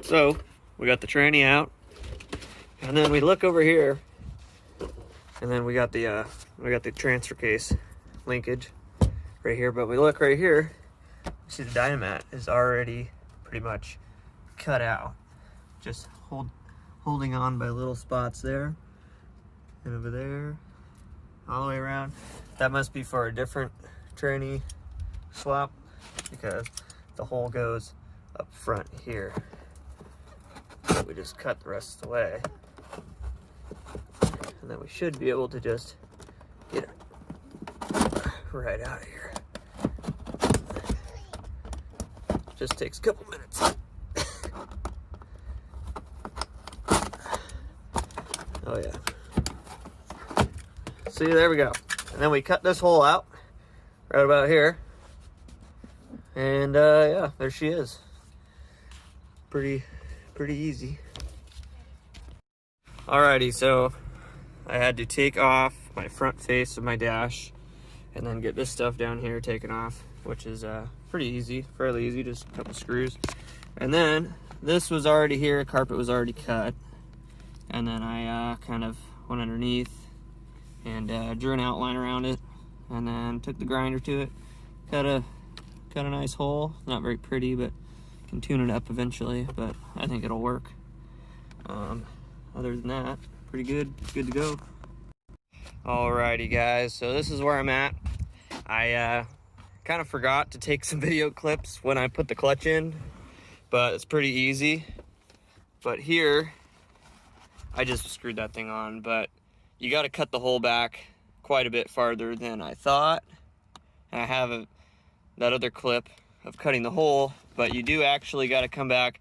So we got the tranny out, and then we look over here, and then we got the transfer case linkage right here. But we look right here, see the dynamat is already pretty much cut out, just holding on by little spots there and over there, all the way around. That must be for a different tranny swap, because the hole goes up front here. So we just cut the rest of the way, and then we should be able to just get it right out of here. Just takes a couple minutes. Oh yeah. See, there we go. And then we cut this hole out right about here, and yeah, there she is. Pretty easy. Alrighty, so I had to take off my front face of my dash and then get this stuff down here taken off, which is pretty easy, fairly easy, just a couple screws. And then this was already here, carpet was already cut, and then I kind of went underneath and drew an outline around it, and then took the grinder to it, cut a nice hole. Not very pretty, but can tune it up eventually, but I think it'll work. Other than that, pretty good to go. Alrighty guys, so this is where I'm at. I kind of forgot to take some video clips when I put the clutch in, but it's pretty easy. But here, I just screwed that thing on, but you got to cut the hole back quite a bit farther than I thought. And I have that other clip of cutting the hole, but you do actually got to come back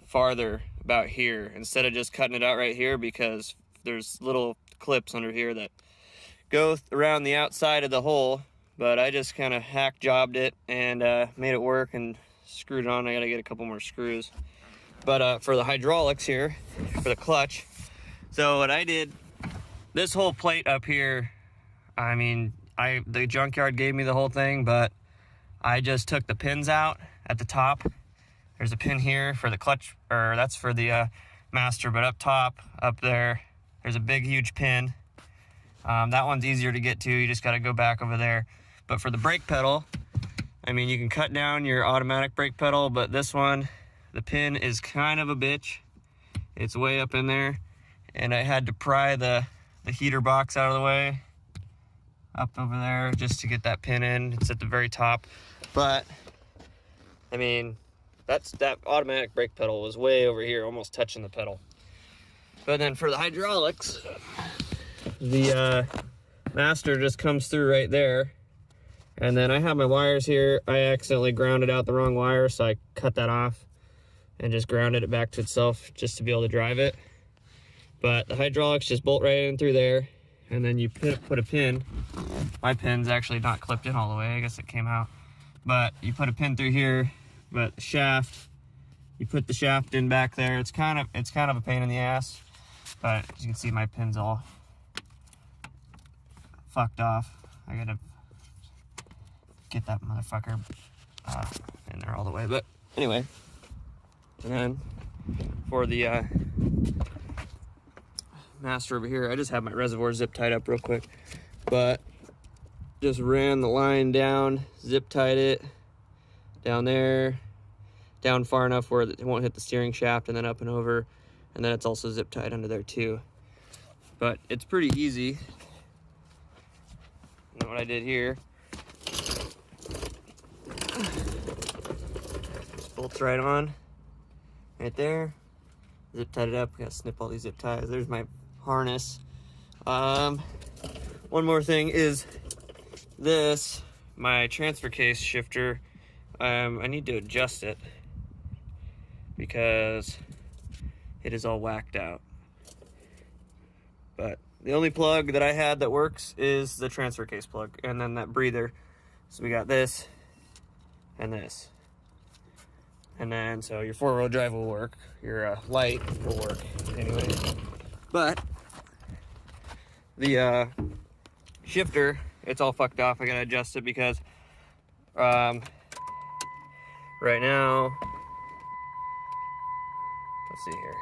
farther, about here, instead of just cutting it out right here, because there's little clips under here that go around the outside of the hole. But I just kind of hack jobbed it and made it work and screwed it on. I got to get a couple more screws. But for the hydraulics here, for the clutch, so what I did, this whole plate up here, I mean, the junkyard gave me the whole thing, but I just took the pins out at the top. There's a pin here for the clutch, or that's for the master, but up top, up there, there's a big, huge pin. That one's easier to get to. You just got to go back over there. But for the brake pedal, I mean, you can cut down your automatic brake pedal, but this one, the pin is kind of a bitch. It's way up in there, and I had to pry the heater box out of the way up over there just to get that pin in. It's at the very top. But I mean, that automatic brake pedal was way over here, almost touching the pedal. But then for the hydraulics, the master just comes through right there. And then I have my wires here. I accidentally grounded out the wrong wire, so I cut that off and just grounded it back to itself just to be able to drive it. But the hydraulics just bolt right in through there, and then you put a pin. My pin's actually not clipped in all the way. I guess it came out. But you put a pin through here, but the shaft, you put the shaft in back there. It's kind of a pain in the ass, but as you can see, my pin's all fucked off. I gotta get that motherfucker in there all the way. But anyway, and then for the master over here, I just have my reservoir zip tied up real quick, but just ran the line down, zip tied it down there, down far enough where it won't hit the steering shaft, and then up and over, and then it's also zip tied under there too. But it's pretty easy. And what I did here, just bolts right on, right there. Zip tied it up. Gotta snip all these zip ties. There's my harness. One more thing is this, my transfer case shifter. I need to adjust it because it is all whacked out. But the only plug that I had that works is the transfer case plug, and then that breather. So we got this and this. And then, so your four-wheel drive will work, your light will work anyway. But the shifter, it's all fucked off. I gotta adjust it because right now let's see here.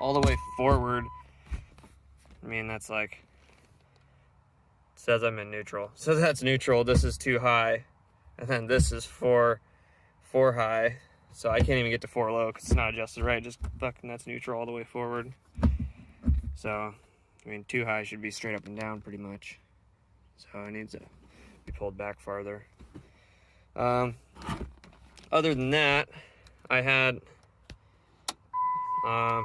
All the way forward, I mean, that's like, it says I'm in neutral. So that's neutral. This is too high. And then this is four high. So I can't even get to 4 low because it's not adjusted right. Just fucking, that's neutral all the way forward. So, I mean, 2 high should be straight up and down pretty much. So it needs to be pulled back farther. Other than that, I had, I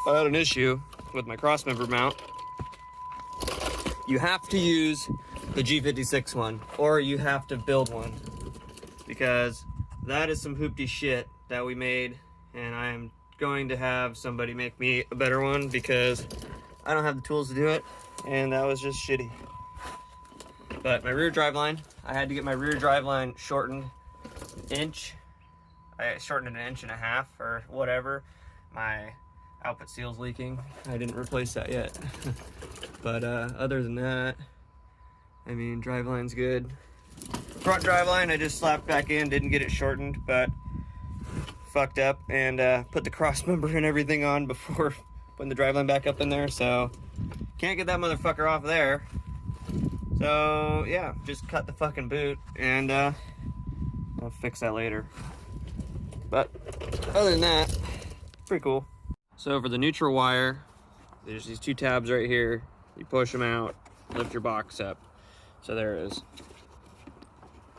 had an issue with my crossmember mount. You have to use the G56 one, or you have to build one, because that is some hoopty shit that we made, and I'm going to have somebody make me a better one because I don't have the tools to do it, and that was just shitty. But my rear driveline, I had to get my rear driveline shortened inch. I shortened it 1.5 inches or whatever. My output seal's leaking. I didn't replace that yet. But other than that, I mean, driveline's good. Front driveline, I just slapped back in, didn't get it shortened, but fucked up and put the cross member and everything on before putting the driveline back up in there, so can't get that motherfucker off there. So yeah, just cut the fucking boot and I'll fix that later. But other than that, pretty cool. So for the neutral wire, there's these 2 tabs right here. You push them out, lift your box up. So there it is.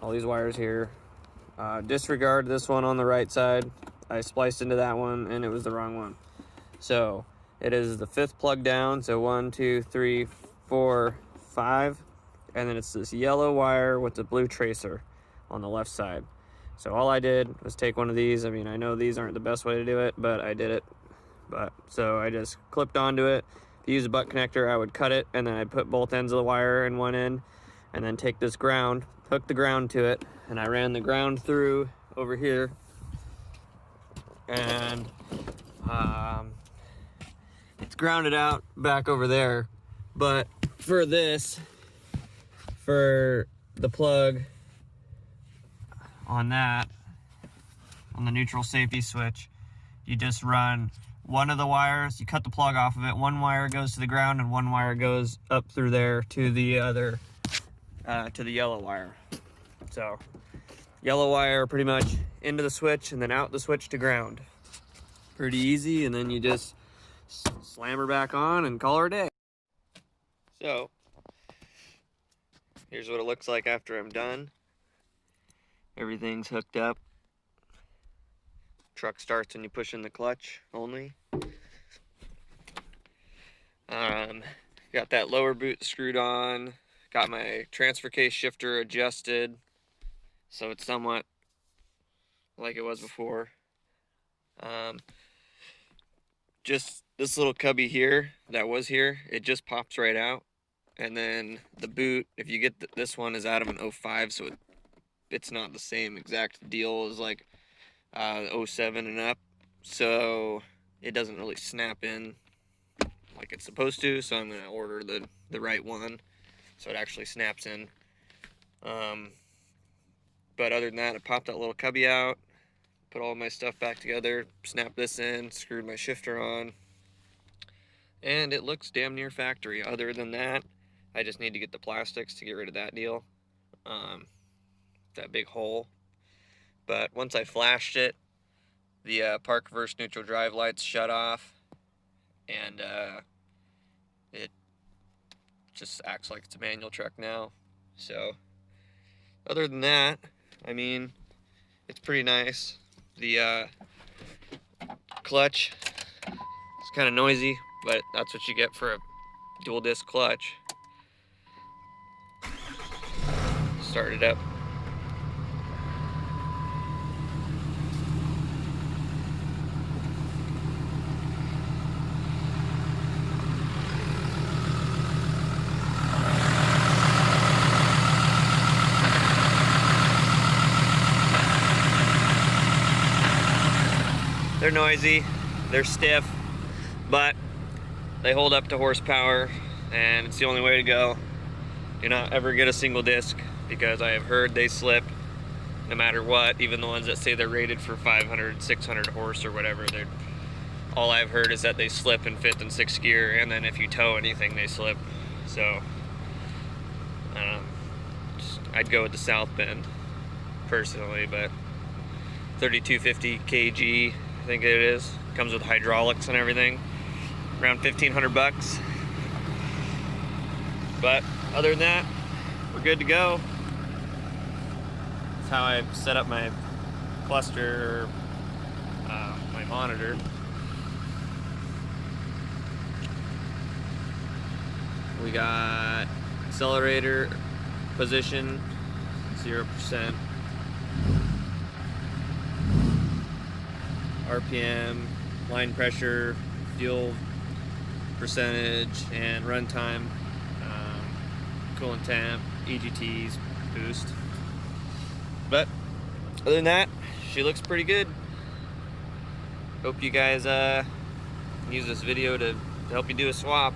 All these wires here. Disregard this one on the right side. I spliced into that one and it was the wrong one. So it is the 5th plug down. So 1, 2, 3, 4, 5. And then it's this yellow wire with the blue tracer on the left side. So all I did was take one of these. I mean, I know these aren't the best way to do it, but I did it. So I just clipped onto it. If you use a butt connector, I would cut it, and then I'd put both ends of the wire in one end, and then take this ground, hook the ground to it, and I ran the ground through over here. And it's grounded out back over there. But for this, for the plug on that, on the neutral safety switch, you just run one of the wires, you cut the plug off of it, one wire goes to the ground and one wire goes up through there to the other, to the yellow wire. So yellow wire pretty much into the switch and then out the switch to ground. Pretty easy, and then you just slam her back on and call her a day. So here's what it looks like after I'm done. Everything's hooked up. Truck starts when you push in the clutch only. Got that lower boot screwed on. Got my transfer case shifter adjusted so it's somewhat like it was before. Just this little cubby here that was here, it just pops right out. And then the boot, if you get this one, is out of an 05, so it's not the same exact deal as like 07 and up, so it doesn't really snap in like it's supposed to. So I'm gonna order the right one so it actually snaps in. But other than that, I popped that little cubby out, put all my stuff back together, snapped this in, screwed my shifter on, and it looks damn near factory. Other than that, I just need to get the plastics to get rid of that deal, that big hole. But once I flashed it, the park reverse neutral drive lights shut off, and it just acts like it's a manual truck now. So other than that, I mean, it's pretty nice. The clutch is kind of noisy, but that's what you get for a dual disc clutch. Start it up. They're noisy, they're stiff, but they hold up to horsepower, and it's the only way to go. Do not ever get a single disc because I have heard they slip no matter what. Even the ones that say they're rated for 500, 600 horse or whatever, all I've heard is that they slip in 5th and 6th gear, and then if you tow anything, they slip. So I'd go with the SouthBend personally, but 3250 kg, I think it is. Comes with hydraulics and everything, around 1,500 bucks. But other than that, we're good to go. That's how I set up my cluster, my monitor. We got accelerator position 0%, RPM, line pressure, fuel percentage, and runtime, coolant temp, EGTs, boost. But other than that, she looks pretty good. Hope you guys use this video to help you do a swap.